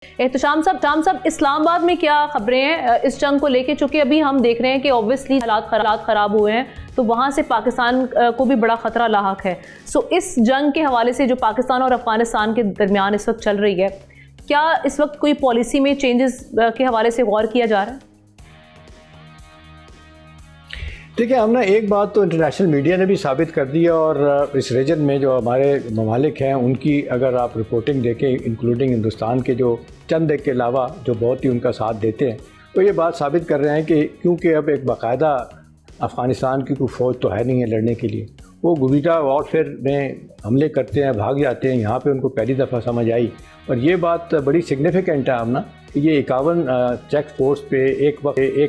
احتشام صاحب اسلام آباد میں کیا خبریں ہیں اس جنگ کو لے کے؟ چونکہ ابھی ہم دیکھ رہے ہیں کہ اوبویسلی حالات خراب ہوئے ہیں تو وہاں سے پاکستان کو بھی بڑا خطرہ لاحق ہے. سو اس جنگ کے حوالے سے جو پاکستان اور افغانستان کے درمیان اس وقت چل رہی ہے، کیا اس وقت کوئی پالیسی میں چینجز کے حوالے سے غور کیا جا رہا ہے؟ دیکھیں، ہم نے ایک بات تو انٹرنیشنل میڈیا نے بھی ثابت کر دی ہے، اور اس ریجن میں جو ہمارے ممالک ہیں ان کی اگر آپ رپورٹنگ دیکھیں انکلوڈنگ ہندوستان کے جو چند ایک کے علاوہ جو بہت ہی ان کا ساتھ دیتے ہیں، تو یہ بات ثابت کر رہے ہیں کہ کیونکہ اب ایک باقاعدہ افغانستان کی کوئی فوج تو ہے نہیں ہے لڑنے کے لیے، وہ گریلا وارفیئر میں حملے کرتے ہیں، بھاگ جاتے ہیں. یہاں پہ ان کو پہلی دفعہ سمجھ آئی، اور یہ بات بڑی سگنیفیکنٹ ہے ہم نا کہ یہ 51 چیک پوسٹ پہ ایک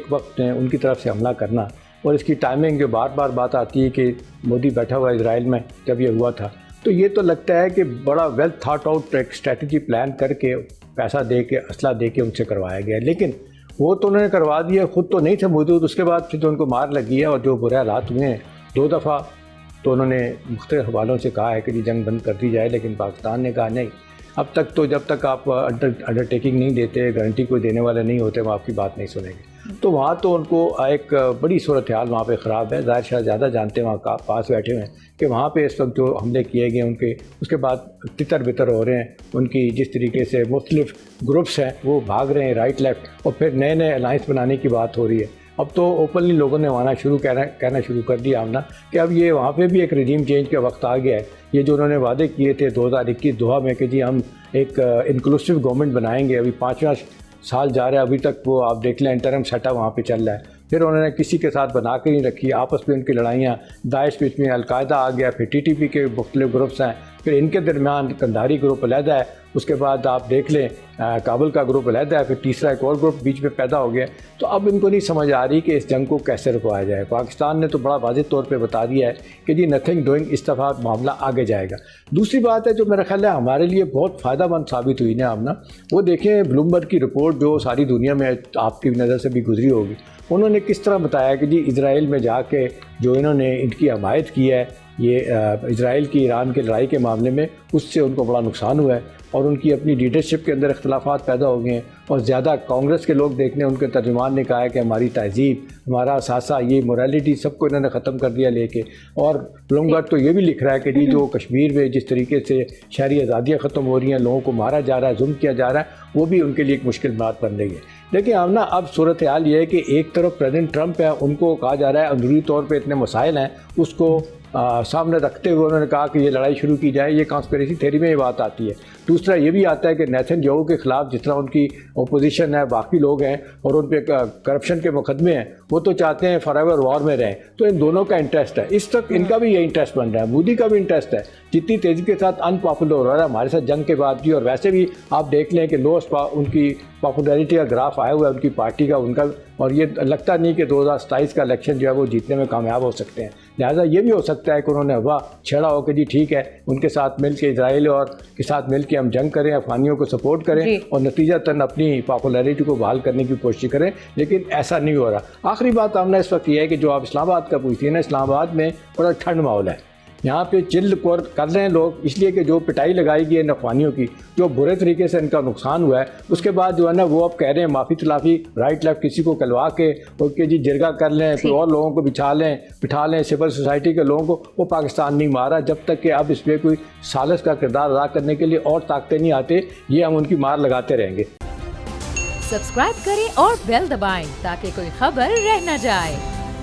وقت ان کی طرف سے حملہ کرنا، اور اس کی ٹائمنگ جو بار بار بات آتی ہے کہ مودی بیٹھا ہوا اسرائیل میں جب یہ ہوا تھا، تو یہ تو لگتا ہے کہ بڑا ویل تھاٹ آؤٹ ایک اسٹریٹجی پلان کر کے پیسہ دے کے اسلحہ دے کے ان سے کروایا گیا. لیکن وہ تو انہوں نے کروا دیا، خود تو نہیں تھے موجود. اس کے بعد پھر تو ان کو مار لگی ہے، اور جو برے حالات ہوئے ہیں 2 دفعہ تو انہوں نے مختلف حوالوں سے کہا ہے کہ یہ جنگ بند کر دی جائے، لیکن پاکستان نے کہا نہیں. اب تک تو جب تک آپ انڈرٹیکنگ نہیں دیتے، گارنٹی کوئی دینے والے نہیں ہوتے، وہ آپ کی بات نہیں سنیں گے. تو وہاں تو ان کو ایک بڑی صورتحال وہاں پہ خراب ہے. ظاہر شاید زیادہ جانتے ہیں وہاں پاس بیٹھے ہوئے ہیں کہ وہاں پہ اس وقت جو حملے کیے گئے ان کے، اس کے بعد تتر بتر ہو رہے ہیں. ان کی جس طریقے سے مختلف گروپس ہیں وہ بھاگ رہے ہیں رائٹ لیفٹ، اور پھر نئے الائنس بنانے کی بات ہو رہی ہے. اب تو اوپنلی لوگوں نے وہاں کہنا شروع کر دیا ہم نا کہ اب یہ وہاں پہ بھی ایک رجیم چینج کا وقت آ گیا ہے. یہ جو انہوں نے وعدے کیے تھے 2021 دوحہ میں کہ جی ہم ایک انکلوسیو گورنمنٹ بنائیں گے، ابھی 5واں سال جا رہا ہے، ابھی تک وہ آپ دیکھ لیں انٹرم سیٹ اپ وہاں پہ چل رہا ہے. پھر انہوں نے کسی کے ساتھ بنا کے نہیں رکھی، آپس میں ان کی لڑائیاں، داعش بیچ میں، القاعدہ آ گیا، پھر TTP کے مختلف گروپس ہیں، پھر ان کے درمیان قندھاری گروپ علیحدہ ہے. اس کے بعد آپ دیکھ لیں کابل کا گروپ علیحدہ ہے، پھر تیسرا ایک اور گروپ بیچ میں پیدا ہو گیا. تو اب ان کو نہیں سمجھ آ رہی کہ اس جنگ کو کیسے رکوایا جائے. پاکستان نے تو بڑا واضح طور پہ بتا دیا ہے کہ جی نتھنگ ڈوئنگ، اس دفعہ معاملہ آگے جائے گا. دوسری بات ہے جو میرا خیال ہے ہمارے لیے بہت فائدہ مند ثابت ہوئی نا نا، وہ دیکھیں بلومبرگ کی رپورٹ جو ساری دنیا میں آپ کی نظر سے بھی گزری ہوگی. انہوں نے کس طرح بتایا کہ جی اسرائیل میں جا کے جو انہوں نے ان کی حمایت کی ہے، یہ اسرائیل کی ایران کی لڑائی کے معاملے میں، اس سے ان کو بڑا نقصان ہوا ہے، اور ان کی اپنی لیڈرشپ کے اندر اختلافات پیدا ہو گئے ہیں. اور زیادہ کانگریس کے لوگ دیکھنے، ان کے ترجمان نے کہا ہے کہ ہماری تہذیب، ہمارا اثاثہ، یہ موریلٹی سب کو انہوں نے ختم کر دیا لے کے. اور بلومبرگ تو یہ بھی لکھ رہا ہے کہ جی جو کشمیر میں جس طریقے سے شہری آزادیاں ختم ہو رہی ہیں، لوگوں کو مارا جا رہا ہے، ظلم کیا جا رہا ہے، وہ بھی ان کے لیے ایک مشکل بات بن رہی ہے. لیکن ہم نا اب صورتحال یہ ہے کہ ایک طرف پریزیڈنٹ ٹرمپ ہے، ان کو کہا جا رہا ہے اندرونی طور پہ اتنے مسائل ہیں، اس کو سامنے رکھتے ہوئے انہوں نے کہا کہ یہ لڑائی شروع کی جائے. یہ کانسپیریسی تھیوری میں یہ بات آتی ہے. دوسرا یہ بھی آتا ہے کہ نیتن یاہو کے خلاف جس طرح ان کی اپوزیشن ہے، باقی لوگ ہیں، اور ان پہ کرپشن کے مقدمے ہیں، وہ تو چاہتے ہیں فار ایور وار میں رہیں. تو ان دونوں کا انٹرسٹ ہے، اس وقت ان کا بھی یہ انٹرسٹ بن رہا ہے، مودی کا بھی انٹرسٹ ہے. جتنی تیزی کے ساتھ ان پاپولر ہو رہا ہے ہمارے ساتھ جنگ کے بعد بھی، اور ویسے بھی آپ دیکھ لیں کہ لوسٹ ان کی پاپولیرٹی کا گراف آیا ہوا ہے ان کی پارٹی کا، ان کا، اور یہ لگتا نہیں کہ 2027 کا الیکشن جو ہے وہ جیتنے میں کامیاب ہو سکتے ہیں. لہٰذا یہ بھی ہو سکتا ہے کہ انہوں نے ہوا چھیڑا ہو کہ جی ٹھیک ہے ان کے ساتھ مل کے اسرائیل اور کے ساتھ مل کے ہم جنگ کریں، افغانیوں کو سپورٹ کریں، اور نتیجہ تن اپنی پاپولیرٹی کو بحال کرنے کی کوشش کریں. لیکن ایسا نہیں ہو رہا. آخری بات ہم نے اس وقت یہ ہے کہ جو آپ اسلام آباد کا پوچھتی ہیں نا، اسلام آباد میں بڑا ٹھنڈ ماحول ہے. یہاں پہ چل کر رہے ہیں لوگ، اس لیے کہ جو پٹائی لگائی گئی ہے افغانیوں کی، جو برے طریقے سے ان کا نقصان ہوا ہے، اس کے بعد جو ہے نا وہ اب کہہ رہے ہیں معافی تلافی، رائٹ لیفٹ کسی کو کلوا کے اور کہ جی جرگہ کر لیں، پھر اور لوگوں کو بٹھا لیں، سول سوسائٹی کے لوگوں کو. وہ پاکستان نہیں مارا جب تک کہ اب اس پہ کوئی ثالث کا کردار ادا کرنے کے لیے اور طاقتیں نہیں آتے. یہ ہم ان کی مار لگاتے رہیں گے. سبسکرائب کریں اور بیل دبائیں تاکہ کوئی خبر رہ نہ جائے.